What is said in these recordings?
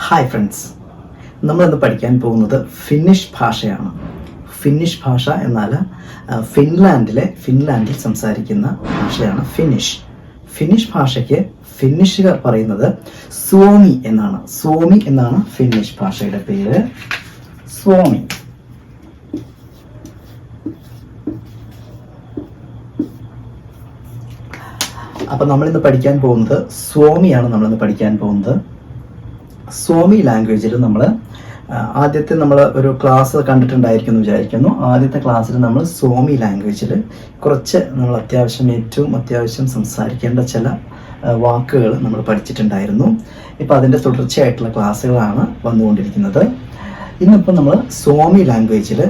Hi friends, നമ്മളിന്ന് പഠിക്കാൻ പോകുന്നത് ഫിന്നിഷ് ഭാഷയാണ്. ഫിന്നിഷ് ഭാഷ എന്നാൽ ഫിൻലാൻഡിൽ സംസാരിക്കുന്ന ഭാഷയാണ് ഫിന്നിഷ്. ഫിന്നിഷ് ഭാഷയ്ക്ക് ഫിന്നിഷുകാർ പറയുന്നത് suomi എന്നാണ് ഫിന്നിഷ് ഭാഷയുടെ പേര്. suomi. അപ്പം നമ്മളിന്ന് പഠിക്കാൻ പോകുന്നത് നമ്മളിന്ന് പഠിക്കാൻ പോകുന്നത് suomi ലാംഗ്വേജിൽ ആദ്യത്തെ നമ്മൾ ഒരു ക്ലാസ് കണ്ടിട്ടുണ്ടായിരിക്കും എന്ന് വിചാരിക്കുന്നു. ആദ്യത്തെ ക്ലാസ്സിൽ നമ്മൾ suomi ലാംഗ്വേജിൽ കുറച്ച് നമ്മൾ ഏറ്റവും അത്യാവശ്യം സംസാരിക്കേണ്ട ചില വാക്കുകൾ നമ്മൾ പഠിച്ചിട്ടുണ്ടായിരുന്നു. ഇപ്പോൾ അതിൻ്റെ തുടർച്ചയായിട്ടുള്ള ക്ലാസ്സുകളാണ് വന്നുകൊണ്ടിരിക്കുന്നത്. ഇന്നിപ്പോൾ നമ്മൾ suomi ലാംഗ്വേജിൽ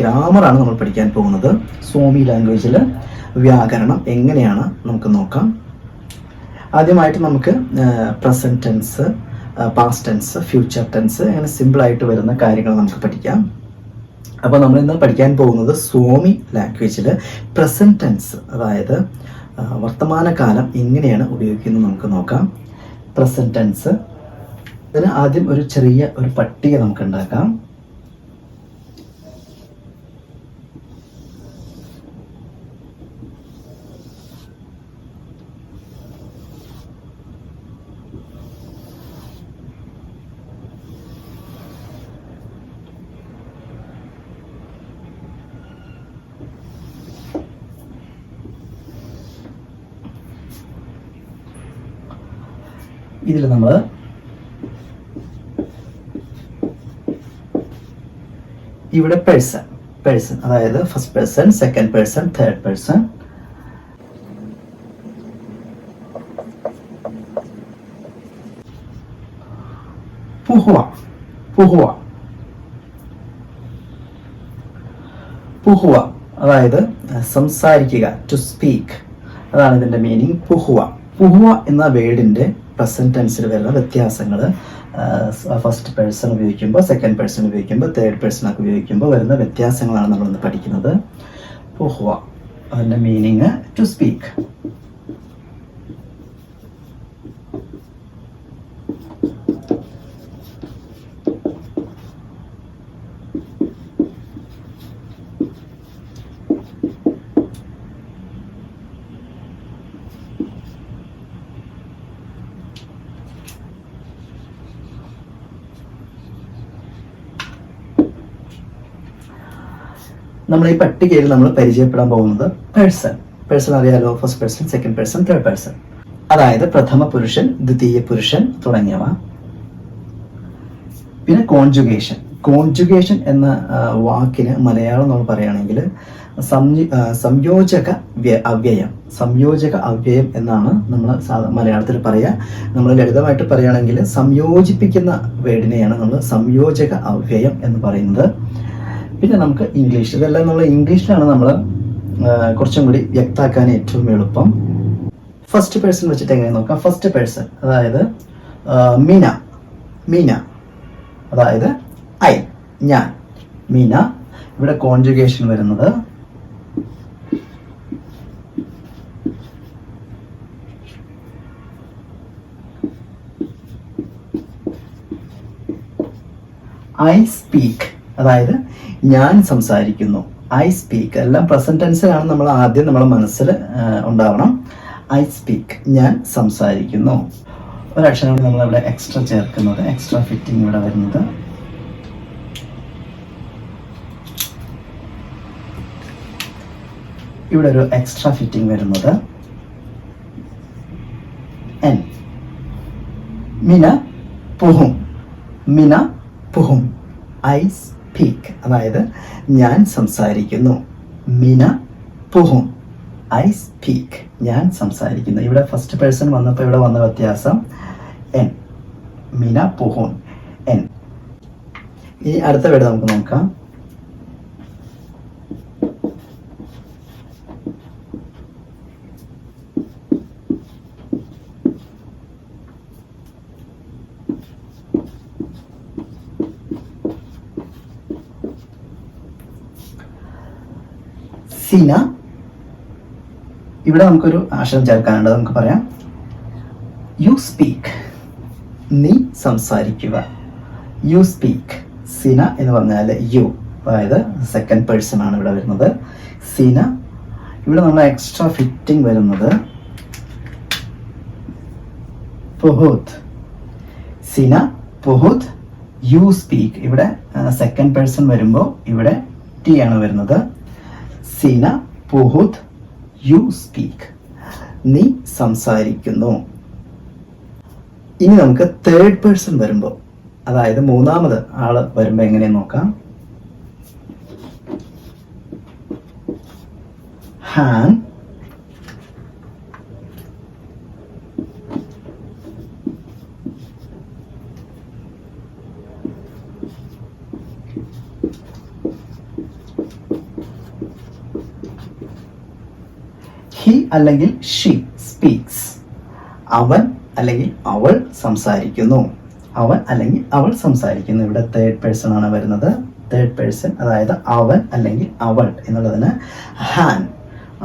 ഗ്രാമറാണ് നമ്മൾ പഠിക്കാൻ പോകുന്നത്. suomi ലാംഗ്വേജിൽ വ്യാകരണം എങ്ങനെയാണ് നമുക്ക് നോക്കാം. ആദ്യമായിട്ട് നമുക്ക് present tense, past tense, future tense, അങ്ങനെ സിമ്പിളായിട്ട് വരുന്ന കാര്യങ്ങൾ നമുക്ക് പഠിക്കാം. അപ്പോൾ നമ്മൾ ഇന്ന് പഠിക്കാൻ പോകുന്നത് suomi ലാംഗ്വേജിൽ പ്രസൻറ്റ് ടെൻസ്, അതായത് വർത്തമാനകാലം എങ്ങനെയാണ് ഉപയോഗിക്കുന്നത് നമുക്ക് നോക്കാം. പ്രസൻറ്റ് ടെൻസ്, അതിന് ആദ്യം ഒരു ചെറിയ പട്ടിക നമുക്ക് ഉണ്ടാക്കാം. ഇതിൽ നമ്മൾ ഇവിടെ പേഴ്സൺ അതായത് first person, second person, third person. പുഹുവ അതായത് സംസാരിക്കുക, ടു സ്പീക്ക്, അതാണ് ഇതിൻ്റെ മീനിങ്. പുഹുവ എന്ന വേർഡിൻ്റെ പ്രസൻറ്റ് ടെൻസിൽ വരുന്ന വ്യത്യാസങ്ങൾ ഫസ്റ്റ് പേഴ്സൺ ഉപയോഗിക്കുമ്പോൾ, സെക്കൻഡ് പേഴ്സൺ ഉപയോഗിക്കുമ്പോൾ, തേർഡ് പേഴ്സൺ ഒക്കെ ഉപയോഗിക്കുമ്പോൾ വരുന്ന വ്യത്യാസങ്ങളാണ് നമ്മളിന്ന് പഠിക്കുന്നത്. പുഹുവ അതിൻ്റെ മീനിങ് ടു സ്പീക്ക്. നമ്മൾ ഈ പട്ടികയിൽ നമ്മൾ പരിചയപ്പെടാൻ പോകുന്നത് പേഴ്സൺ അറിയാലോ, first person, second person, third person, അതായത് പ്രഥമ പുരുഷൻ, ദ്വിതീയ പുരുഷൻ തുടങ്ങിയവ. പിന്നെ കോൺജുഗേഷൻ എന്ന വാക്കിന് മലയാളം നമ്മൾ പറയുകയാണെങ്കിൽ സംയോജക അവ്യയം എന്നാണ് നമ്മൾ മലയാളത്തിൽ പറയുക. നമ്മൾ ലളിതമായിട്ട് പറയുകയാണെങ്കിൽ സംയോജിപ്പിക്കുന്ന വേർഡിനെയാണ് നമ്മൾ സംയോജക അവ്യയം എന്ന് പറയുന്നത്. പിന്നെ നമുക്ക് ഇംഗ്ലീഷ്, ഇതെല്ലാം നമ്മൾ ഇംഗ്ലീഷിലാണ് നമ്മൾ കുറച്ചും കൂടി വ്യക്തമാക്കാൻ ഏറ്റവും എളുപ്പം. ഫസ്റ്റ് പേഴ്സൺ വെച്ചിട്ട് എങ്ങനെ നോക്കാം. ഫസ്റ്റ് പേഴ്സൺ അതായത് മീന അതായത് ഞാൻ, മീന. ഇവിടെ കോൺജുഗേഷൻ വരുന്നത് ഐ സ്പീക്ക്, അതായത് ഞാൻ സംസാരിക്കുന്നു. ഐ സ്പീക്ക് എല്ലാം പ്രസന്റ് ടെൻസിലാണ് നമ്മൾ ആദ്യം നമ്മുടെ മനസ്സിൽ ഉണ്ടാവണം. ഐ സ്പീക്ക്, ഞാൻ സംസാരിക്കുന്നു. ഒരക്ഷരം നമ്മൾ ഇവിടെ എക്സ്ട്രാ ചേർക്കുന്നത്, എക്സ്ട്രാ ഫിറ്റിംഗ് ഇവിടെ വരുന്നത്. ഇവിടെ ഒരു എക്സ്ട്രാ ഫിറ്റിംഗ് വരുന്നത് എൻ. മിന പുഹും, ഐ സ്പീക്ക്, അതായത് ഞാൻ സംസാരിക്കുന്നു. മിന പുഹും, ഐ സ്പീക്ക്, ഞാൻ സംസാരിക്കുന്നു. ഇവിടെ ഫസ്റ്റ് പേഴ്സൺ വന്നപ്പോൾ ഇവിടെ വന്ന വ്യത്യാസം എൻ. മിന പുഹും, എൻ. ഇനി അടുത്ത വേർഡ് നമുക്ക് നോക്കാം. സീന. ഇവിടെ നമുക്കൊരു അക്ഷരം ചേർക്കാനുണ്ട്, നമുക്ക് പറയാം യു സ്പീക്ക്. നീ സംസാരിക്കുക. You speak. സിന എന്ന് പറഞ്ഞാൽ യു, അതായത് സെക്കൻഡ് പേഴ്സൺ ആണ് ഇവിടെ വരുന്നത്. സിന. ഇവിടെ നമ്മൾ എക്സ്ട്രാ ഫിറ്റിംഗ് വരുന്നത് പുഹുത്. സിന പുഹുത് യു സ്പീക്ക്. ഇവിടെ സെക്കൻഡ് പേഴ്സൺ വരുമ്പോൾ ഇവിടെ ടി ആണ് വരുന്നത്. സിന പുഹുത് യു സ്പീക്ക്. നീ സംസാരിക്കുന്നു. ഇനി നമുക്ക് തേർഡ് പേഴ്സൺ വരുമ്പോൾ, അതായത് മൂന്നാമത് ആള് വരുമ്പോൾ എങ്ങനെ നോക്കാം. ഹാൻ. ഹി അല്ലെങ്കിൽ ഷീ സ്പീക്സ്. അവൻ അല്ലെങ്കിൽ അവൾ സംസാരിക്കുന്നു. അവൻ അല്ലെങ്കിൽ അവൾ സംസാരിക്കുന്നു. ഇവിടെ തേർഡ് പേഴ്സൺ ആണ് വരുന്നത്. തേർഡ് പേഴ്സൺ, അതായത് അവൻ അല്ലെങ്കിൽ അവൾ എന്നുള്ളതിന് ഹാൻ.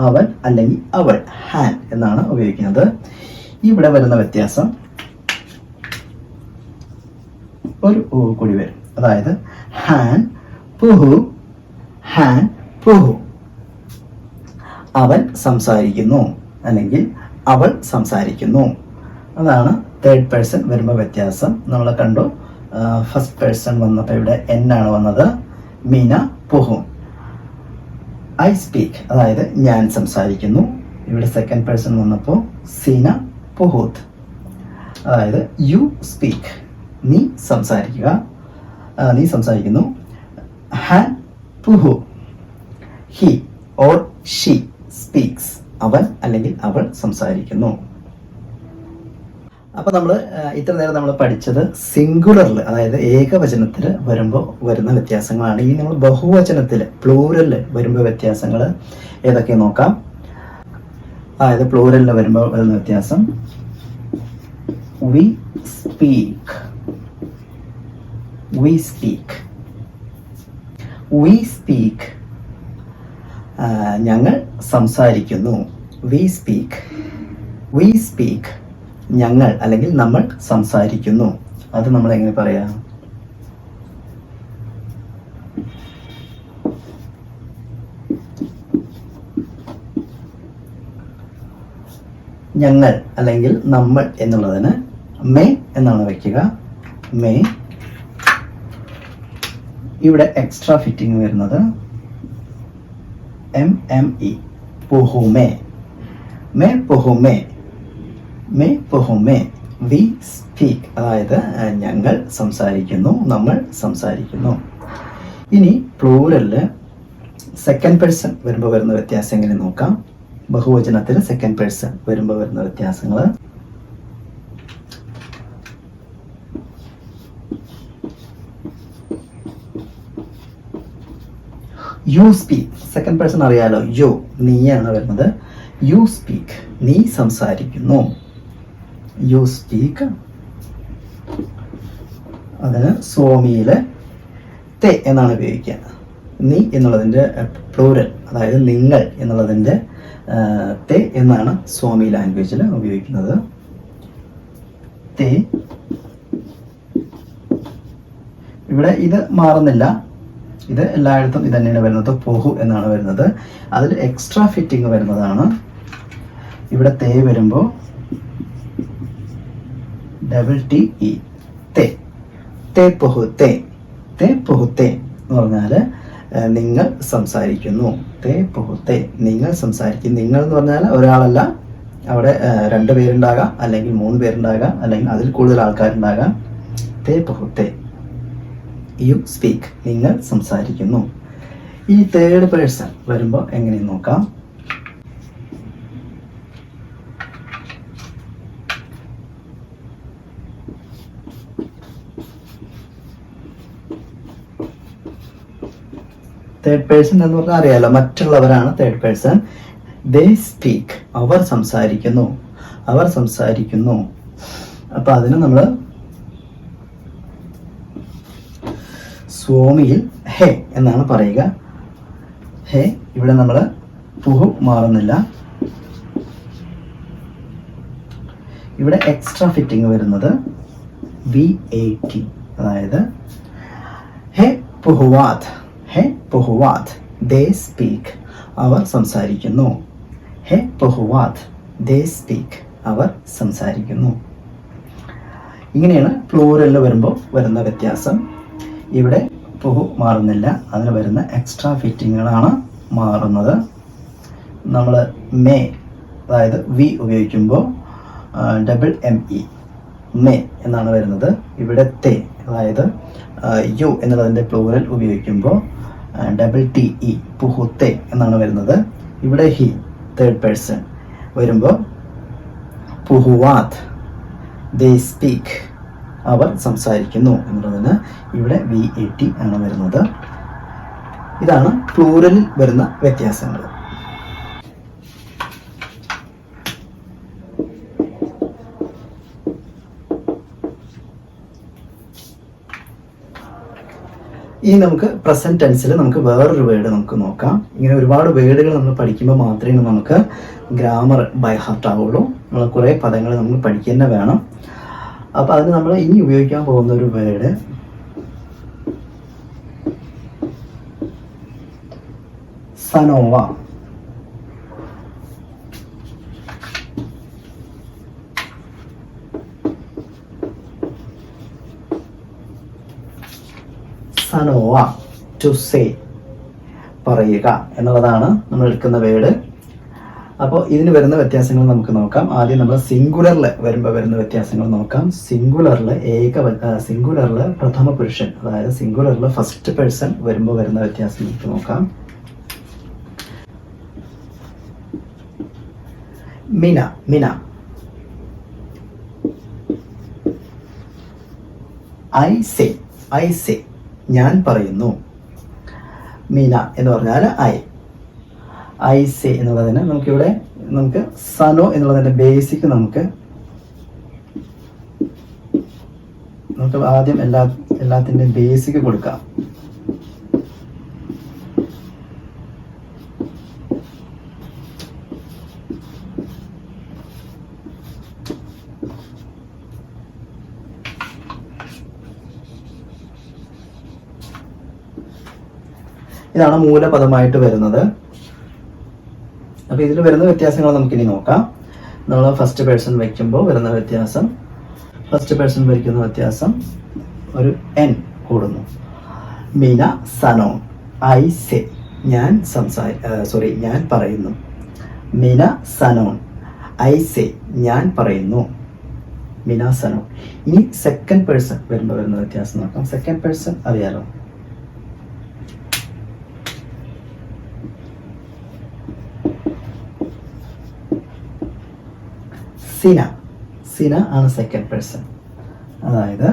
അവൻ അല്ലെങ്കിൽ അവൾ, ഹാൻ എന്നാണ് ഉപയോഗിക്കുന്നത്. ഇവിടെ വരുന്ന വ്യത്യാസം ഒരു ഊ കൂടി വരും. അതായത് ഹാൻ പുഹു, ഹാൻ പുഹു. അവൻ സംസാരിക്കുന്നു അല്ലെങ്കിൽ അവൾ സംസാരിക്കുന്നു. അതാണ് തേർഡ് പേഴ്സൺ വരുമ്പോൾ വ്യത്യാസം. നമ്മൾ കണ്ടു ഫസ്റ്റ് പേഴ്സൺ വന്നപ്പോൾ ഇവിടെ എൻ ആണ് വന്നത്. മീന പുഹു. ഐ സ്പീക്ക്, അതായത് ഞാൻ സംസാരിക്കുന്നു. ഇവിടെ സെക്കൻഡ് പേഴ്സൺ വന്നപ്പോൾ സീന പുഹൂത്ത്, അതായത് യു സ്പീക്ക്. നീ സംസാരിക്കുക, നീ സംസാരിക്കുന്നു. ഹാൻ പുഹു. He or she speaks. അവൻ അല്ലെങ്കിൽ അവൾ സംസാരിക്കുന്നു. അപ്പോൾ നമ്മൾ ഇത്ര നേരം നമ്മൾ പഠിച്ചത് സിംഗുലറിൽ, അതായത് ഏകവചനത്തിൽ വരുമ്പോൾ വരുന്ന വ്യത്യാസങ്ങളാണ്. ഇനി നമ്മൾ ബഹുവചനത്തിൽ പ്ലൂറലിൽ വരുമ്പോൾ വ്യത്യാസങ്ങൾ ഏതൊക്കെ നോക്കാം. അതായത് പ്ലൂറലിൽ വരുമ്പോൾ വരുന്ന വ്യത്യാസം V speak. V speak. V speak. ഞങ്ങൾ സംസാരിക്കുന്നു. V speak. V speak. ഞങ്ങൾ അല്ലെങ്കിൽ നമ്മൾ സംസാരിക്കുന്നു. അത് നമ്മൾ എങ്ങനെ പറയാം? ഞങ്ങൾ അല്ലെങ്കിൽ നമ്മൾ എന്നുള്ളതിന് മേ എന്നാണ് വയ്ക്കുക. മേ. ഇവിടെ എക്സ്ട്രാ ഫിറ്റിംഗ് വരുന്നത് MME. പുഹുമേ. മേ പുഹുമേ. മേ പുഹുമേ. വി സ്പീക്ക്, അതായത് ഞങ്ങൾ സംസാരിക്കുന്നു, നമ്മൾ സംസാരിക്കുന്നു. ഇനി പ്ലൂറലില് സെക്കൻഡ് പേഴ്സൺ വരുമ്പോൾ വരുന്ന വ്യത്യാസം എങ്ങനെ നോക്കാം. ബഹുവചനത്തിൽ സെക്കൻഡ് പേഴ്സൺ വരുമ്പോൾ വരുന്ന വ്യത്യാസങ്ങൾ യു സ്പീക്ക്. സെക്കൻഡ് പേഴ്സൺ അറിയാലോ, യു, നീയാണ് വരുന്നത്. You speak. നീ സംസാരിക്കുന്നു. You speak. അതിന് സ്വാമിയില് തെ എന്നാണ് ഉപയോഗിക്കുക. നീ എന്നുള്ളതിൻ്റെ പ്ലൂരൽ, അതായത് നിങ്ങൾ എന്നുള്ളതിൻ്റെ തെ എന്നാണ് സ്വാമി ലാംഗ്വേജിൽ ഉപയോഗിക്കുന്നത്. തെ. ഇവിടെ ഇത് മാറുന്നില്ല, ഇത് എല്ലായിടത്തും ഇത് തന്നെയാണ് വരുന്നത്. പൊഹു എന്നാണ് വരുന്നത്. അതിൽ എക്സ്ട്രാ ഫിറ്റിംഗ് വരുന്നതാണ്. ഇവിടെ തേ വരുമ്പോൾ DTE തെ. തെ പൊഹു തെ. തെ പൊഹു തെ എന്ന് പറഞ്ഞാൽ നിങ്ങൾ സംസാരിക്കുന്നു. തെ പൊഹു തെ. നിങ്ങൾ സംസാരിക്കും. നിങ്ങൾ എന്ന് പറഞ്ഞാൽ ഒരാളല്ല, അവിടെ 2 പേരുണ്ടാകാം, അല്ലെങ്കിൽ 3 പേരുണ്ടാകാം, അല്ലെങ്കിൽ അതിൽ കൂടുതൽ ആൾക്കാരുണ്ടാകാം. തെ പൊഹു തെ. You speak. നിങ്ങൾ സംസാരിക്കുന്നു. ഇനി തേർഡ് പേഴ്സൺ വരുമ്പോൾ എങ്ങനെ നോക്കാം. തേർഡ് പേഴ്സൺ എന്ന് പറഞ്ഞാൽ അറിയാലോ, മറ്റുള്ളവരാണ് തേർഡ് പേഴ്സൺ. They speak. അവർ സംസാരിക്കുന്നു. അവർ സംസാരിക്കുന്നു. അപ്പൊ അതിന് നമ്മൾ സ്വാമിയിൽ ഹേ എന്നാണ് പറയുക. ഹേ. ഇവിടെ നമ്മൾ പുഹു മാറുന്നില്ല. ഇവിടെ എക്സ്ട്രാ ഫിറ്റിംഗ് വരുന്നത് VAT. അതായത് ഹെ പുഹുവാത്, ഹെ പുഹുവാത് ദേ സ്പീക്ക്, അവർ സംസാരിക്കുന്നു. ഹെ പുഹുവാത് ദേ സ്പീക്ക്, അവർ സംസാരിക്കുന്നു. ഇങ്ങനെയാണ് പ്ലൂറലിൽ വരുമ്പോൾ വരുന്ന വ്യത്യാസം. ഇവിടെ പുഹു മാറുന്നില്ല, അതിന് വരുന്ന എക്സ്ട്രാ ഫിറ്റിങ്ങുകളാണ് മാറുന്നത്. നമ്മൾ മേ, അതായത് വി ഉപയോഗിക്കുമ്പോൾ ME മേ എന്നാണ് വരുന്നത്. ഇവിടെ തേ, അതായത് യു എന്നുള്ളതിൻ്റെ പ്ലൂറൽ ഉപയോഗിക്കുമ്പോൾ TE പുഹുത്തെ എന്നാണ് വരുന്നത്. ഇവിടെ ഹി തേർഡ് പേഴ്സൺ വരുമ്പോൾ പുഹുവാത് ദേ സ്പീക്ക്, അവർ സംസാരിക്കുന്നു എന്നുള്ളതിന് ഇവിടെ VAT ആണ് വരുന്നത്. ഇതാണ് പ്ലൂറലിൽ വരുന്ന വ്യത്യാസങ്ങൾ. ഇനി നമുക്ക് പ്രസന്റ് ടെൻസിൽ നമുക്ക് വേറൊരു വേർഡ് നമുക്ക് നോക്കാം. ഇങ്ങനെ ഒരുപാട് വേർഡുകൾ നമ്മൾ പഠിക്കുമ്പോൾ മാത്രമേ നമുക്ക് ഗ്രാമർ ബൈ ഹാർട്ട് ആവുള്ളൂ. നമ്മൾ കുറേ പദങ്ങൾ നമ്മൾ പഠിക്കുക തന്നെ വേണം. അപ്പോൾ അതിന് നമ്മൾ ഇനി ഉപയോഗിക്കാൻ പോകുന്ന ഒരു വേർഡ് സനോവ. സനോവ, ടു സേ, പറയുക എന്നുള്ളതാണ് നമ്മൾ എടുക്കുന്ന വേർഡ്. അപ്പോൾ ഇതിന് വരുന്ന വ്യത്യാസങ്ങൾ നമുക്ക് നോക്കാം. ആദ്യം നമ്മൾ സിംഗുലറിൽ വരുമ്പോൾ വരുന്ന വ്യത്യാസങ്ങൾ നോക്കാം. സിംഗുലറിൽ പ്രഥമ പുരുഷൻ, അതായത് സിംഗുലറിൽ ഫസ്റ്റ് പേഴ്സൺ വരുമ്പോൾ വരുന്ന വ്യത്യാസം നമുക്ക് നോക്കാം. മിന, മിന. ഐ സേ, ഞാൻ പറയുന്നു. മീന എന്ന് പറഞ്ഞാൽ ഐ സേ എന്നുള്ളതിന് നമുക്ക് സനോ എന്നുള്ളതിന്റെ ബേസിക് നമുക്ക് ആദ്യം എല്ലാത്തിൻ്റെയും ബേസിക് കൊടുക്കാം. ഇതാണ് മൂലപദമായിട്ട് വരുന്നത്. അപ്പോൾ ഇതിൽ വരുന്ന വ്യത്യാസങ്ങൾ നമുക്കിനി നോക്കാം. നമ്മൾ ഫസ്റ്റ് പേഴ്സൺ വയ്ക്കുമ്പോൾ വരുന്ന വ്യത്യാസം, ഫസ്റ്റ് പേഴ്സൺ വയ്ക്കുന്ന വ്യത്യാസം ഒരു എൻ കൂടുന്നു. മീന സനോ, ഐ സേ, ഞാൻ പറയുന്നു. മീന സനോൺ, ഐ സേ, ഞാൻ പറയുന്നു. മീന സനോൺ. ഇനി സെക്കൻഡ് പേഴ്സൺ വരുമ്പോൾ വരുന്ന വ്യത്യാസം നോക്കാം. സെക്കൻഡ് പേഴ്സൺ അറിയാലോ, സിന ആണ് സെക്കൻഡ് പേഴ്സൺ. അതായത്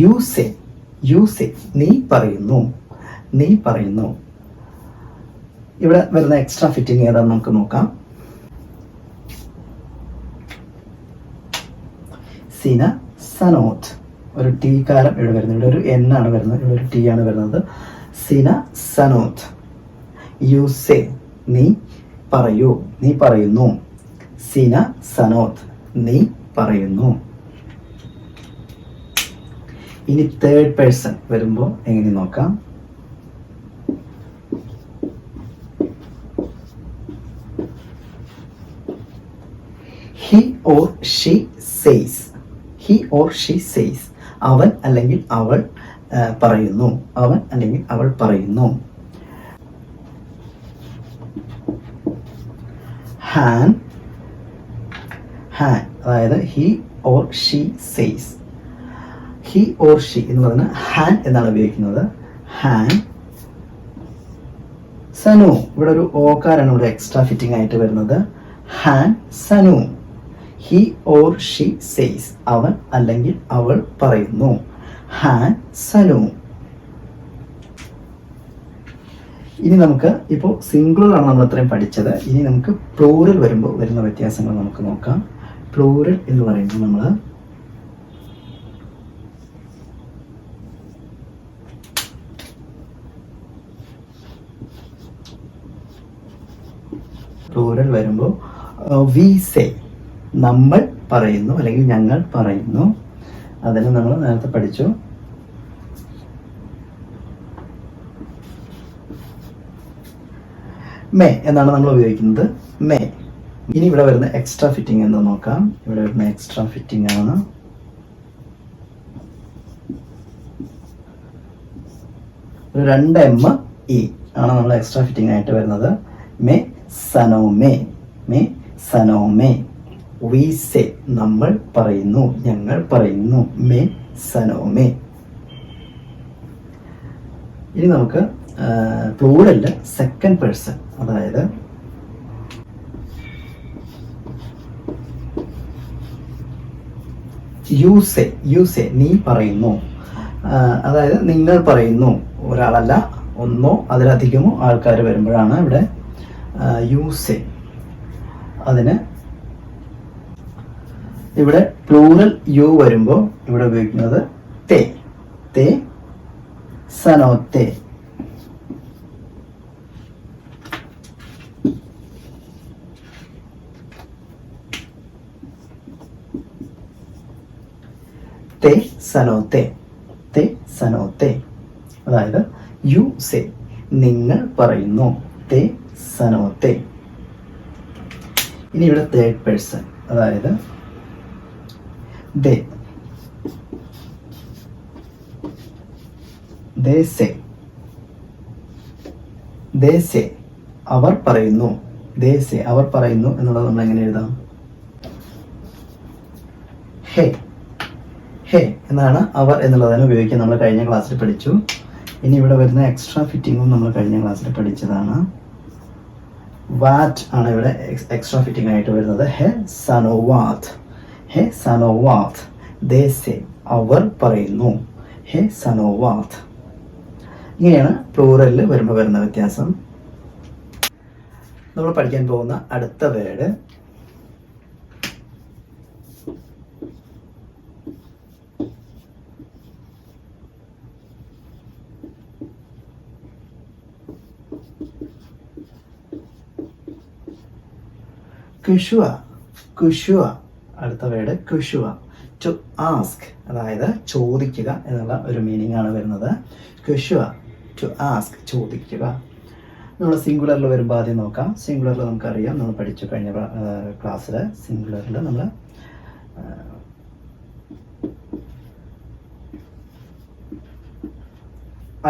യു സേ, നീ പറയുന്നു. ഇവിടെ വരുന്ന എക്സ്ട്രാ ഫിറ്റിംഗ് ഏതാണെന്ന് നമുക്ക് നോക്കാം. സിന സനോത്ത്, ഒരു ടി കാലം ഇവിടെ വരുന്നത്. ഇവിടെ ഒരു എൻ ആണ് വരുന്നത്, ഇവിടെ ഒരു ടി ആണ് വരുന്നത്. സിന സനോത്ത്. യു സേ, നീ പറയുന്നു. സിന സനോത്ത്, നീ പറയുന്നു. ഇനി തേർഡ് പേഴ്സൺ വരുമ്പോൾ എങ്ങനെ നോക്കാം. ഹി ഓർ ഷീ സേസ്, അവൻ അല്ലെങ്കിൽ അവൾ പറയുന്നു. ഹാൻ, അതായത് he or she says. He or she എന്ന് പറഞ്ഞാൽ ഹാൻ എന്നാണ് ഉപയോഗിക്കുന്നത്. ഹാൻ. സനു, ഇവിടെ ഒരു ഓക്കാരാണ് ഇവിടെ എക്സ്ട്രാ ഫിറ്റിംഗ് ആയിട്ട് വരുന്നത്. ഹാൻ സനു. ഹി ഓർ ഷീ സേസ്, അവൻ അല്ലെങ്കിൽ അവൾ പറയുന്നു. ഹാൻ സനു. ഇനി നമുക്ക് ഇപ്പോൾ സിംഗുലർ ആണ് നമ്മൾ ഇത്രയും പഠിച്ചത്. ഇനി നമുക്ക് പ്ലൂറൽ വരുമ്പോൾ വരുന്ന വ്യത്യാസങ്ങൾ നമുക്ക് നോക്കാം. പ്ലൂറൽ എന്ന് പറയുമ്പോൾ നമ്മൾ നമ്മൾ പറയുന്നു അല്ലെങ്കിൽ ഞങ്ങൾ പറയുന്നു. അതിന് നമ്മൾ നേരത്തെ പഠിച്ചു. മേ എന്നാണ് നമ്മൾ ഉപയോഗിക്കുന്നത്. മേ. ഇനി ഇവിടെ വരുന്ന എക്സ്ട്രാ ഫിറ്റിംഗ് എന്ന് നോക്കാം. ഇവിടെ വരുന്ന എക്സ്ട്രാ ഫിറ്റിംഗ് ആണ് ഒരു 2 എം ഇ ആണ് നമ്മൾ എക്സ്ട്രാ ഫിറ്റിംഗ് ആയിട്ട് വരുന്നത്. May സനോമേ, may സനോമേ. വി സേ നമ്മൾ പറയുന്നു, ഞങ്ങൾ പറയുന്നു. മേ സനോമേ. ഇനി നമുക്ക് പ്ലൂറലില് സെക്കൻഡ് പേഴ്സൺ, അതായത് യു സേ നീ പറയുന്നു, അതായത് നിങ്ങൾ പറയുന്നു. ഒരാളല്ല, ഒന്നോ അതിലധികമോ ആൾക്കാർ വരുമ്പോഴാണ് ഇവിടെ യു സേ. അതിന് ഇവിടെ പ്ലൂറൽ യു വരുമ്പോൾ ഇവിടെ ഉപയോഗിക്കുന്നത് തേ, തേ സനോത്തേ. തേ സനോത്തേ, തേ സനോത്തേ. അതായത് യു സേ നിങ്ങൾ പറയുന്നു, തേ സനോത്തേ. ഇനി ഇവിടെ തേർഡ് പേഴ്സൺ, അതായത് ദേ, ദേ സേ, ദേ സേ അവർ പറയുന്നു, ദേ സേ അവർ പറയുന്നു എന്നുള്ളത് നമ്മൾ എങ്ങനെ എഴുതാം? ഹേ, ഹേ എന്നാണ് അവർ എന്നുള്ളതിന് ഉപയോഗിക്കാൻ നമ്മൾ കഴിഞ്ഞ ക്ലാസ്സിൽ പഠിച്ചു. ഇനി ഇവിടെ വരുന്ന എക്സ്ട്രാ ഫിറ്റിങ്ങും നമ്മൾ കഴിഞ്ഞ ക്ലാസ്സിൽ പഠിച്ചതാണ്. വാറ്റ് ആണ് ഇവിടെ എക്സ്ട്രാ ഫിറ്റിംഗ് ആയിട്ട് വരുന്നത്. ഹെ സനോവാത്, ഹെ സനോവാത്. ദേ സേ അവർ പറയുന്നു, ഹെ സനോവാത്. ഇങ്ങനെയാണ് പ്ലൂറലിൽ വരുമ്പോൾ വരുന്ന വ്യത്യാസം. നമ്മൾ പഠിക്കാൻ പോകുന്ന അടുത്ത വേർഡ് കുഷുവ, കുഷുവ. അടുത്ത വേർഡ് കുഷുവ. ടു ആസ്ക്, അതായത് ചോദിക്കുക എന്നുള്ള ഒരു മീനിങ് ആണ് വരുന്നത്. കുഷുവ, ടു ആസ്ക്, ചോദിക്കുക. നമ്മൾ സിംഗുലറിൽ വരുമ്പോൾ ആദ്യം നോക്കാം. സിംഗുലറിൽ നമുക്കറിയാം, നമ്മൾ പഠിച്ചു കഴിഞ്ഞ ക്ലാസ്സിൽ. സിംഗുലറിൽ നമ്മൾ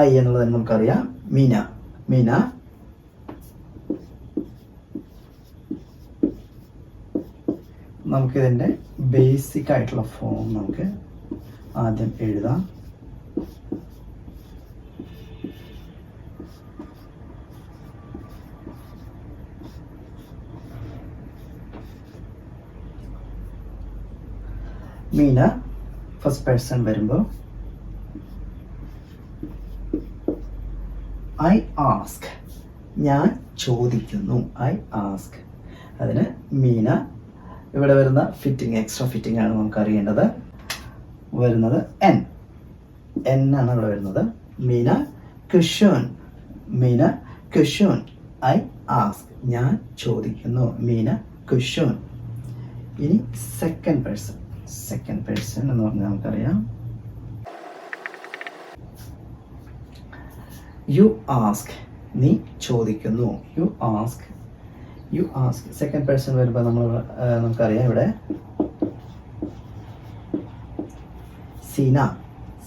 ഐ എന്നുള്ളത് നമുക്കറിയാം. മീന, മീന. നമുക്കിതിൻ്റെ ബേസിക് ആയിട്ടുള്ള ഫോം നമുക്ക് ആദ്യം എഴുതാം. മീന ഫസ്റ്റ് പേഴ്സൺ വരുമ്പോൾ ഐ ആസ്ക്, ഞാൻ ചോദിക്കുന്നു. I ask. അതിന് മീന. ഇവിടെ വരുന്ന ഫിറ്റിംഗ്, എക്സ്ട്രാ ഫിറ്റിംഗ് ആണ് നമുക്ക് അറിയേണ്ടത്. വരുന്നത് എൻ, എൻ ആണ് ഇവിടെ വരുന്നത്. മീന കുഷോൻ, മീന കുഷോൻ. ഐ ആസ്ക്, ഞാൻ ചോദിക്കുന്നു. മീന കുഷോൻ. ഇനി സെക്കൻഡ് പേഴ്സൺ, സെക്കൻഡ് പേഴ്സൺ എന്ന് പറഞ്ഞാൽ നമുക്കറിയാം യു ആസ്ക്, നീ ചോദിക്കുന്നു. You ask, you ask. Second person വരുമ്പോൾ നമുക്കറിയാം ഇവിടെ സീന,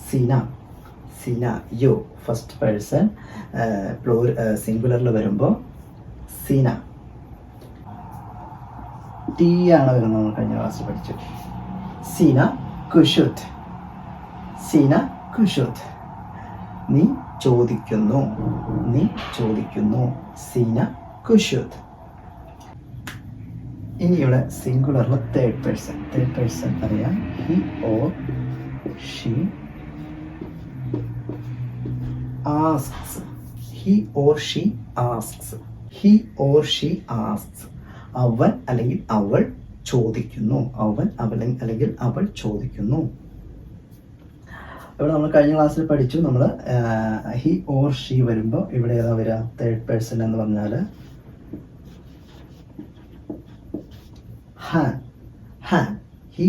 സീന, സീന. യു ഫസ്റ്റ് പേഴ്സൺ സിംഗുലറിൽ വരുമ്പോൾ സീന. ടി ആണ് വരുന്നത്, നമ്മൾ കഴിഞ്ഞ ക്ലാസ്സിൽ പഠിച്ചു. സീന കുഷുത്, സീന കുഷുത്. നീ ചോദിക്കുന്നു, നീ ചോദിക്കുന്നു. സീന കുഷുത്. ഇനി ഇവിടെ സിംഗുലറിൽ തേർഡ് പേഴ്സൺ, തേർഡ് പേഴ്സൺ അറിയാം. He or she asks, he or she asks, he or she asks. അവൻ അല്ലെങ്കിൽ അവൾ ചോദിക്കുന്നു, അവൻ അല്ലെങ്കിൽ അവൾ ചോദിക്കുന്നു. ഇവിടെ നമ്മൾ കഴിഞ്ഞ ക്ലാസ്സിൽ പഠിച്ചു. നമ്മൾ ഹി ഓർ ഷീ വരുമ്പോൾ ഇവിടെ ഏതാ വരിക? തേർഡ് പേഴ്സൺ എന്ന് പറഞ്ഞാൽ ഹാൻ, ഹാൻ, ഹി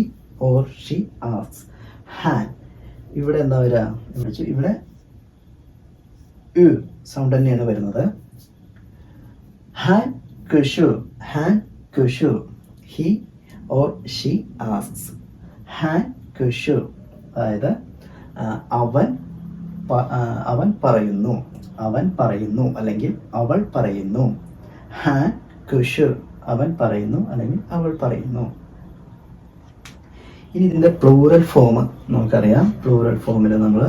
ഓർ ഷി ആസ്ക്സ്. ഹാൻ, ഇവിടെ എന്താ വരിക? ഇവിടെ സൗണ്ട് തന്നെയാണ് വരുന്നത്. ഹാൻ കുഷു, ഹാൻ കുഷു, ഹി ഓർ ഷി ആസ്ക്സ്. ഹാൻ കുഷു, അതായത് അവൻ പറയുന്നു, അവൻ പറയുന്നു അല്ലെങ്കിൽ അവൾ പറയുന്നു. ഹാൻ കുഷു, അവൻ പറയുന്നു അല്ലെങ്കിൽ അവൾ പറയുന്നു. ഇനി ഇതിൻ്റെ പ്ലൂറൽ ഫോം നമുക്കറിയാം. പ്ലൂറൽ ഫോമിൽ നമ്മൾ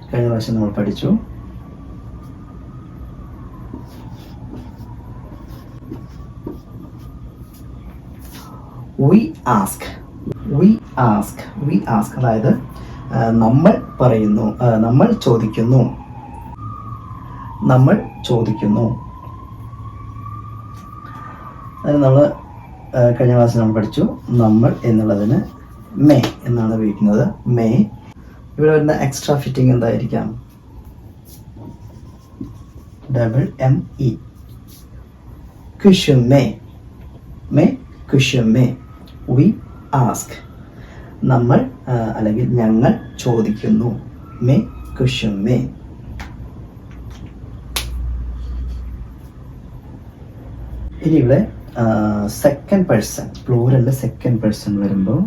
കഴിഞ്ഞ പ്രാവശ്യം നമ്മൾ പഠിച്ചു. we ask, we ask, we ask, അതായത് നമ്മൾ പറയുന്നു, നമ്മൾ ചോദിക്കുന്നു, നമ്മൾ ചോദിക്കുന്നു. അതിന് നമ്മൾ കഴിഞ്ഞ ക്ലാസ്സിൽ നമ്മൾ പഠിച്ചു. നമ്മൾ എന്നുള്ളതിന് മേ എന്നാണ് ഉപയോഗിക്കുന്നത്. മേ. ഇവിടെ വരുന്ന എക്സ്ട്രാ ഫിറ്റിംഗ് എന്തായിരിക്കാം? double-M-E. കുഷുമേ, മേ കുഷുമേ. we ask, നമ്മൾ അല്ലെങ്കിൽ ഞങ്ങൾ ചോദിക്കുന്നു. മേ കുഷുമേ. ഇനി ഇവിടെ സെക്കൻഡ് പേഴ്സൺ പ്ലൂറലിൽ സെക്കൻഡ് പേഴ്സൺ വരുമ്പോൾ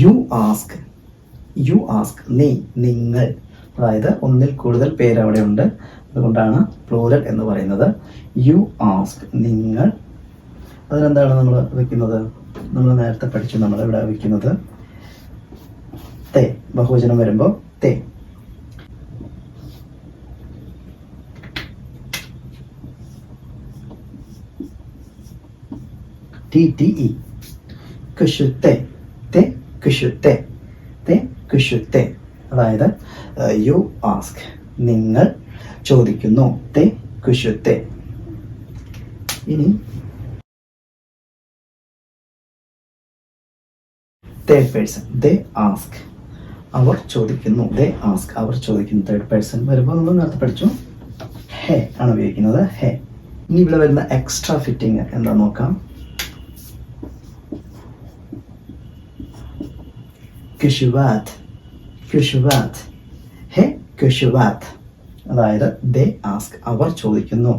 യു ആസ്ക്, യു ആസ്ക്, നീ, നിങ്ങൾ. അതായത് ഒന്നിൽ കൂടുതൽ പേര് അവിടെ ഉണ്ട്, അതുകൊണ്ടാണ് പ്ലൂറൽ എന്ന് പറയുന്നത്. യു ആസ്ക്, നിങ്ങൾ. അതിനെന്താണ് നമ്മൾ വെക്കുന്നത്? നമ്മൾ നേരത്തെ പഠിച്ചു. നമ്മൾ ഇവിടെ വെക്കുന്നത് തേ. ബഹുവചനം വരുമ്പോൾ തേ. TTE. കുഷുത്തെ, തേ കുഷുത്തെ, തേ കുഷുത്തെ. അതായത് യു ആസ്ക്, നിങ്ങൾ ചോദിക്കുന്നു. തേ കുഷുത്തെ. ഇനി തേർഡ് പേഴ്സൺ ദേ ആസ്ക്, അവർ ചോദിക്കുന്നു. ദേ ആസ്ക്, അവർ ചോദിക്കുന്നു. തേർഡ് പേഴ്സൺ വരുമ്പോൾ നമ്മൾ നേരത്തെ പഠിച്ചു ഹേ ആണ് ഉപയോഗിക്കുന്നത്. ഹേ. ഇനി ഇവിടെ വരുന്ന എക്സ്ട്രാ ഫിറ്റിംഗ് എന്താ നോക്കാം. കുഷുവാത്, കുഷുവാത്, ഹേ കുഷുവാത്. അതായത് ദേ ആസ്ക്, അവർ ചോദിക്കുന്നു.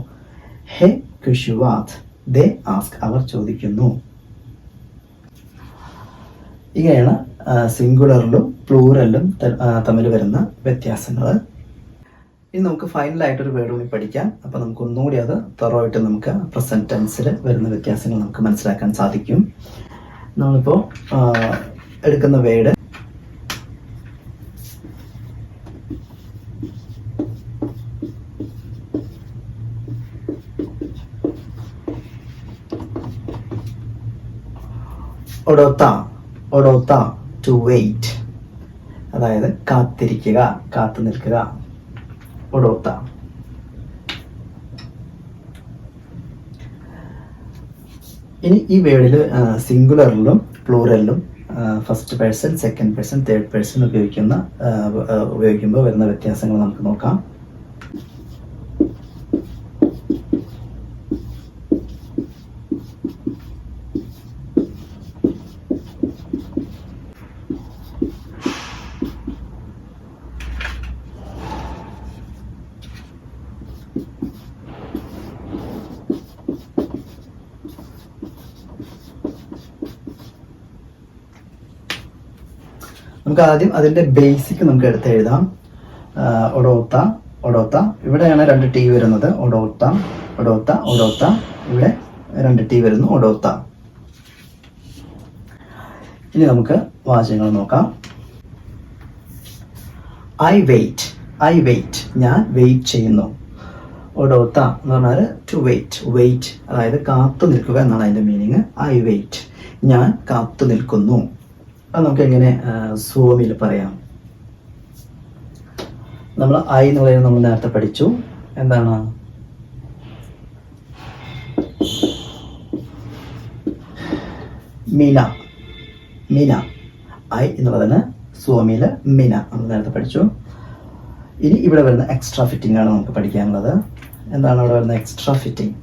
ഹേ കുഷുവാത്, ദേ ആസ്ക്, അവർ ചോദിക്കുന്നു. ഇങ്ങനെയാണ് സിംഗുലറിലും പ്ലൂറലിലും തമ്മിൽ വരുന്ന വ്യത്യാസങ്ങൾ. ഇനി നമുക്ക് ഫൈനലായിട്ടൊരു വേർഡ് കൂടി പഠിക്കാം. അപ്പോൾ നമുക്ക് ഒന്നുകൂടി അത് തറവായിട്ട് നമുക്ക് പ്രസന്റ് ടെൻസിൽ വരുന്ന വ്യത്യാസങ്ങൾ നമുക്ക് മനസ്സിലാക്കാൻ സാധിക്കും. നമ്മളിപ്പോൾ എടുക്കുന്ന വേർഡ് ഒഡോത്ത, ഒഡോത്ത, ടു വെയിറ്റ്. അതായത് കാത്തിരിക്കുക, കാത്തു നിൽക്കുക. ഒഡോത്ത. ഇനി ഈ വേർഡിൽ സിംഗുലറിലും പ്ലൂറലിലും first person, second person, third person ഉപയോഗിക്കുമ്പോൾ വരുന്ന വ്യത്യാസങ്ങൾ നമുക്ക് നോക്കാം. നമുക്ക് ആദ്യം അതിൻ്റെ ബേസിക് നമുക്ക് എടുത്ത് എഴുതാം. ഒഡോത്ത, ഒഡോത്ത. ഇവിടെയാണ് 2 ടി വരുന്നത്. ഒഡോത്ത, ഒഡോത്ത, ഒഡോത്ത. ഇവിടെ 2 ടി വരുന്നു. ഒഡോത്ത. ഇനി നമുക്ക് വാചകങ്ങൾ നോക്കാം. ഐ വെയിറ്റ്, ഐ വെയിറ്റ്, ഞാൻ വെയിറ്റ് ചെയ്യുന്നു. ഒഡോത്ത എന്ന് പറഞ്ഞാൽ ടു വെയിറ്റ്, വെയിറ്റ് അതായത് കാത്തു നിൽക്കുക എന്നാണ് അതിൻ്റെ മീനിങ്. ഐ വെയിറ്റ്, ഞാൻ കാത്തു നിൽക്കുന്നു. അത് നമുക്ക് എങ്ങനെ suomിൽ പറയാം? നമ്മൾ ഐ എന്നുള്ളത് നമ്മൾ നേരത്തെ പഠിച്ചു. എന്താണ്? മിന, മിന. ഐ എന്നുള്ളതിന് suomിൽ മിന നമ്മൾ നേരത്തെ പഠിച്ചു. ഇനി ഇവിടെ വരുന്ന എക്സ്ട്രാ ഫിറ്റിംഗ് ആണ് നമുക്ക് പഠിക്കാനുള്ളത്. എന്താണ് ഇവിടെ വരുന്ന എക്സ്ട്രാ ഫിറ്റിംഗ്?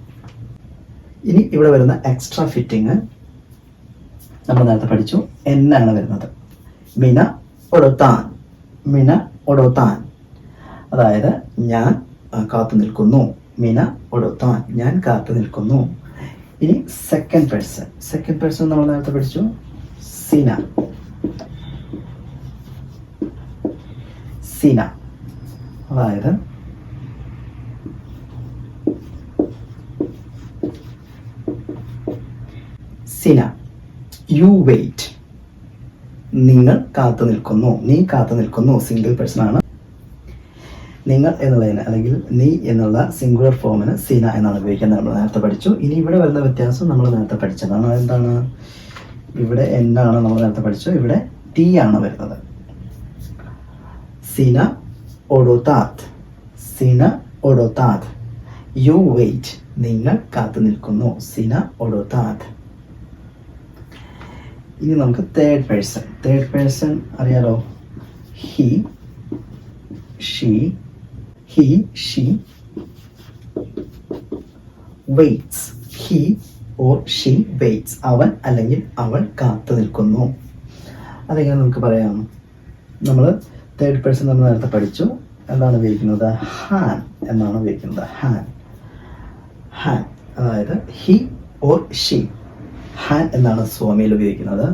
ഇനി ഇവിടെ വരുന്ന എക്സ്ട്രാ ഫിറ്റിംഗ് നമ്മൾ നേരത്തെ പഠിച്ചു. എന്നാണ് വരുന്നത്. മിന ഒടൊത്താൻ, മിന ഒടൊത്താൻ, അതായത് ഞാൻ കാത്തു നിൽക്കുന്നു. മിന ഒടൊത്താൻ, ഞാൻ കാത്തു നിൽക്കുന്നു. ഇനി സെക്കൻഡ് പേഴ്സൺ. സെക്കൻഡ് പേഴ്സൺ നമ്മൾ നേരത്തെ പഠിച്ചു. സിന, സിന, അതായത് സിന, യു വെയിറ്റ്, നിങ്ങൾ കാത്തു നിൽക്കുന്നു, നീ കാത്തു നിൽക്കുന്നു. സിംഗിൾ പേഴ്സൺ ആണ്. നിങ്ങൾ എന്നുള്ളതിന് അല്ലെങ്കിൽ നീ എന്നുള്ള സിംഗുലർ ഫോമിന് സിന എന്നാണ് ഉപയോഗിക്കുന്നത്. നമ്മൾ നേരത്തെ പഠിച്ചു. ഇനി ഇവിടെ വരുന്ന വ്യത്യാസം നമ്മൾ നേരത്തെ പഠിച്ചതാണ്. എന്താണ്? ഇവിടെ എന്നാണ് നമ്മൾ നേരത്തെ പഠിച്ചു. ഇവിടെ ടി ആണ് വരുന്നത്. സിന ഒഡോതാത്, സിന ഒഡോതാത്, യു വെയിറ്റ്, നിങ്ങൾ കാത്തു നിൽക്കുന്നു. സിന ഒഡോതാത്. ഇനി നമുക്ക് തേർഡ് പേഴ്സൺ. തേർഡ് പേഴ്സൺ അറിയാലോ. He, she, he she waits, he or she waits, അവൻ അല്ലെങ്കിൽ അവൾ കാത്തു നിൽക്കുന്നു. അതെങ്ങനെ നമുക്ക് പറയാം? നമ്മൾ തേർഡ് പേഴ്സൺ നമ്മൾ നേരത്തെ പഠിച്ചു. എന്താണ് ഉപയോഗിക്കുന്നത്? ഹാൻ എന്നാണ് ഉപയോഗിക്കുന്നത്. ഹാൻ, ഹാൻ, അതായത് ഹി ഓർ ഷീ. ഹാൻ എന്നാണ് സ്വാമിയിൽ ഉപയോഗിക്കുന്നത്.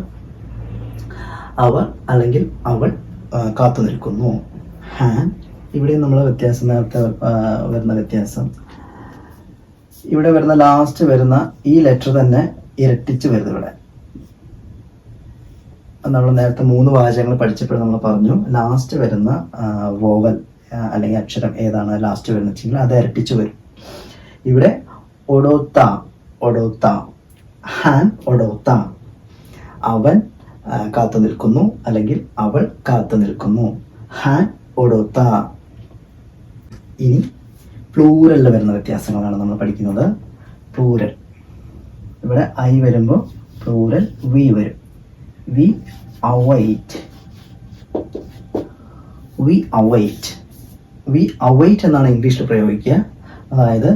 അവർ അല്ലെങ്കിൽ അവൾ കാത്തു നിൽക്കുന്നു. ഹാൻ. ഇവിടെ നമ്മൾ വ്യത്യാസം, നേരത്തെ വരുന്ന വ്യത്യാസം, ഇവിടെ വരുന്ന ലാസ്റ്റ് വരുന്ന ഈ ലെറ്റർ തന്നെ ഇരട്ടിച്ച് വരുന്നത്. ഇവിടെ നമ്മൾ നേരത്തെ 3 വാചകങ്ങൾ പഠിച്ചപ്പോൾ നമ്മൾ പറഞ്ഞു ലാസ്റ്റ് വരുന്ന വോവൽ അല്ലെങ്കിൽ അക്ഷരം ഏതാണ് ലാസ്റ്റ് വരുന്നത് വെച്ചെങ്കിൽ അത് ഇരട്ടിച്ച് വരും. ഇവിടെ ഒഡോത്ത, ഒഡോത്ത, ഹാൻ ഒഡോത്ത, അവൻ കാത്തു നിൽക്കുന്നു അല്ലെങ്കിൽ അവൾ കാത്തു നിൽക്കുന്നു. ഹാൻ ഒഡോത്ത. ഇനി പ്ലൂരലിൽ വരുന്ന വ്യത്യാസങ്ങളാണ് നമ്മൾ പഠിക്കുന്നത്. പ്ലൂരൽ, ഇവിടെ ഐ വരുമ്പോൾ പ്ലൂരൽ വി വരും. We await, we await, we await എന്നാണ് ഇംഗ്ലീഷിൽ പ്രയോഗിക്കുക. അതായത്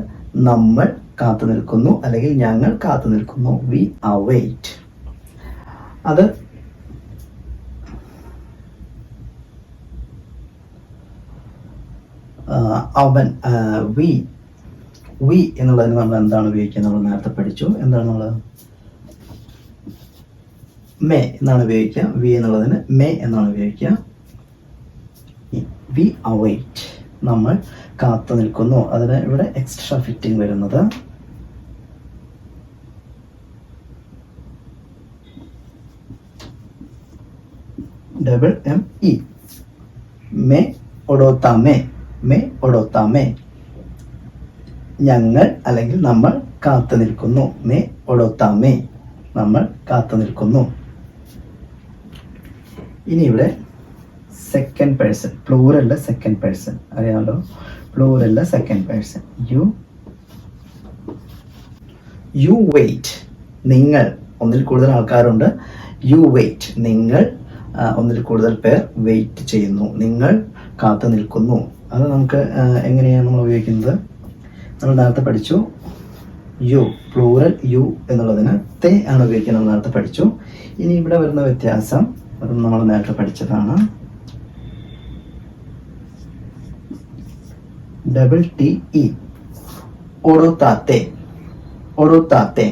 നമ്മൾ കാത്തു നിൽക്കുന്നു അല്ലെങ്കിൽ ഞങ്ങൾ കാത്തു നിൽക്കുന്നു. We await. അത് അവൻ, വി, വി എന്നുള്ളതിന് നമ്മൾ എന്താണ് ഉപയോഗിക്കുക? നമ്മൾ നേരത്തെ പഠിച്ചു. എന്താണ് നമ്മൾ മേ എന്നാണ് ഉപയോഗിക്കുക. വി എന്നുള്ളതിന് മേ എന്നാണ് ഉപയോഗിക്കുക. വി അവൈറ്റ്, നമ്മൾ കാത്തു നിൽക്കുന്നു. അതിന് ഇവിടെ എക്സ്ട്രാ ഫിറ്റിംഗ് വരുന്നത് double M E, may ഒഡോത്ത may, may ഒഡോത്ത may, ഞങ്ങൾ അല്ലെങ്കിൽ നമ്മൾ കാത്തു നിൽക്കുന്നു. മേ ഒഡോത്ത മേ, നമ്മൾ കാത്തു നിൽക്കുന്നു. ഇനി ഇവിടെ സെക്കൻഡ് പേഴ്സൺ, പ്ലൂറലിലെ സെക്കൻഡ് പേഴ്സൺ അറിയാമല്ലോ. പ്ലൂറലിലെ second person you, you wait, നിങ്ങൾ, ഒന്നിൽ കൂടുതൽ ആൾക്കാരുണ്ട്. യു വെയിറ്റ്, നിങ്ങൾ ഒന്നിൽ കൂടുതൽ പേർ വെയിറ്റ് ചെയ്യുന്നു. നിങ്ങൾ കാത്തു നിൽക്കുന്നു. അത് നമുക്ക് എങ്ങനെയാണ് നമ്മൾ ഉപയോഗിക്കുന്നത്? നമ്മൾ നേരത്തെ പഠിച്ചു. യു, പ്ലൂറൽ യു എന്നുള്ളതിന് തേ ആണ് ഉപയോഗിക്കുന്നത്. നമ്മൾ നേരത്തെ പഠിച്ചു. ഇനി ഇവിടെ വരുന്ന വ്യത്യാസം അതും നമ്മൾ നേരത്തെ പഠിച്ചതാണ്. ഡബിൾ ടി ഇ, ഒഡോത്താത്തെ, ഒഡോത്താത്തെ,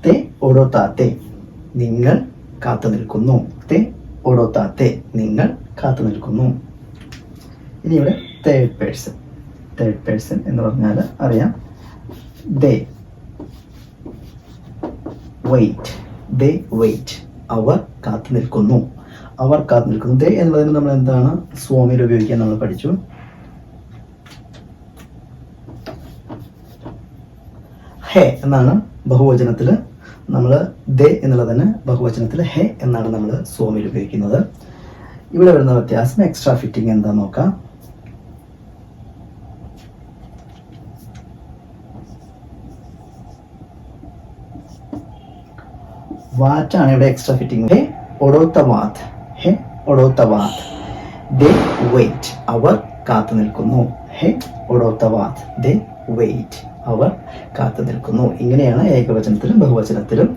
തേ ഒഡോത്താത്തെ, നിങ്ങൾ കാത്തു നിൽക്കുന്നു. തേ ഒഡോത്താത്തെ, നിങ്ങൾ കാത്തു നിൽക്കുന്നു. ഇനി ഇവിടെ തേർഡ് പേഴ്സൺ. തേർഡ് പേഴ്സൺ എന്ന് പറഞ്ഞാൽ അറിയാം. ദേ വെയിറ്റ്, ദേ വെയിറ്റ്, അവർ കാത്തു നിൽക്കുന്നു. അവർ കാത്തു നിൽക്കുന്നു. ദേ എന്നുള്ളതിന് നമ്മൾ എന്താണ് സ്വാമിയിൽ ഉപയോഗിക്കാൻ നമ്മൾ പഠിച്ചു. ഹേ എന്നാണ് ബഹുവചനത്തിൽ നമ്മൾ ദേ എന്നുള്ളതിന് ബഹുവചനത്തിൽ ഹേ എന്നാണ് നമ്മൾ സ്വാമിയിൽ ഉപയോഗിക്കുന്നത്. ഇവിടെ വരുന്ന വ്യത്യാസം എക്സ്ട്രാ ഫിറ്റിംഗ് എന്താന്ന് നോക്കാം. വാറ്റാണ് ഇവിടെ എക്സ്ട്രാ ഫിറ്റിംഗ്. ഹേ ഒഡോത്തവാത്, ഹേ ഒഡോത്തവാത്, ദേ വെയിറ്റ്, അവർ കാത്തു നിൽക്കുന്നു. ഹെ ഒഡോത്തവാത്, ദേ വെയിറ്റ്, അവർ കാത്തു നിൽക്കുന്നു. ഇങ്ങനെയാണ് ഏകവചനത്തിലും ബഹുവചനത്തിലും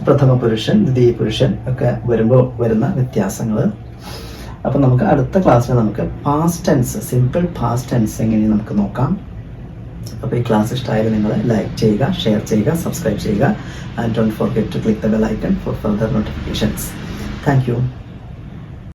പ്രഥമ പുരുഷൻ, ദ്വിതീയ പുരുഷൻ ഒക്കെ വരുമ്പോൾ വരുന്ന വ്യത്യാസങ്ങൾ. അപ്പം നമുക്ക് അടുത്ത ക്ലാസ്സിൽ നമുക്ക് past tense, simple past tense എങ്ങനെ നമുക്ക് നോക്കാം. അപ്പോൾ ഈ ക്ലാസ് ഇഷ്ടമായാലും നിങ്ങൾ ലൈക്ക് ചെയ്യുക, ഷെയർ ചെയ്യുക, സബ്സ്ക്രൈബ് ചെയ്യുക. And don't forget to click the bell icon for further notifications. Thank U.